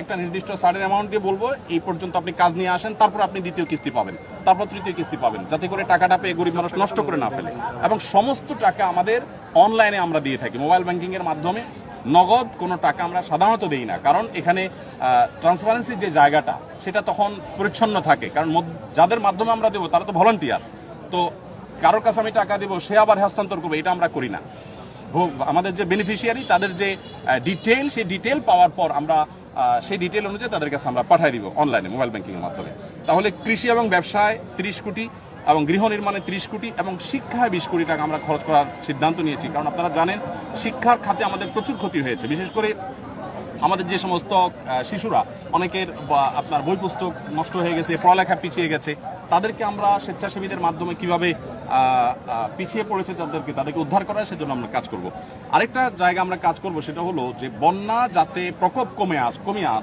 একটা নির্দিষ্ট certain amount দিয়ে বলবো এই পর্যন্ত আপনি কাজ নিয়ে আসেন, তারপর আপনি দ্বিতীয় কিস্তি পাবেন, তারপর তৃতীয় কিস্তি পাবেন, যাতে করে টাকাটা পেয়ে গরিব মানুষ নষ্ট করে না ফেলে। এবং সমস্ত টাকা আমাদের অনলাইনে আমরা দিয়ে থাকি, মোবাইল ব্যাংকিং এর মাধ্যমে। নগদ কোনো টাকা আমরা সাধারণত দেই না, কারণ এখানে ট্রান্সপারেন্সির যে জায়গাটা সেটা তখন পরিচ্ছন্ন থাকে, কারণ যাদের মাধ্যমে আমরা দেবো তারা তো ভলান্টিয়ার। তো কারোর কাছে আমি টাকা দেবো, সে আবার হস্তান্তর করবে, এটা আমরা করি না। আমাদের যে বেনিফিশিয়ারি তাদের যে ডিটেল, সেই ডিটেল পাওয়ার পর আমরা সেই ডিটেল অনুযায়ী তাদের কাছে আমরা পাঠিয়ে দিব অনলাইনে মোবাইল ব্যাংকিং এর মাধ্যমে। তাহলে কৃষি এবং ব্যবসায় 30 কোটি এবং গৃহ নির্মাণে 30 কোটি এবং শিক্ষায় 20 কোটি টাকা আমরা খরচ করার সিদ্ধান্ত নিয়েছি। কারণ আপনারা জানেন শিক্ষার খাতে আমাদের প্রচুর ক্ষতি হয়েছে, বিশেষ করে আমাদের যে সমস্ত শিশুরা, অনেকের আপনার বই পুস্তক নষ্ট হয়ে গেছে, পড়ালেখা পিছিয়ে গেছে, তাদেরকে আমরা স্বেচ্ছাসেবীদের মাধ্যমে কিভাবে পিছিয়ে পড়েছে তাদেরকে উদ্ধার করা, সেজন্য আমরা কাজ করব। আরেকটা জায়গা আমরা কাজ করব, সেটা হলো যে বন্যা যাতে প্রকোপ কমিয়ে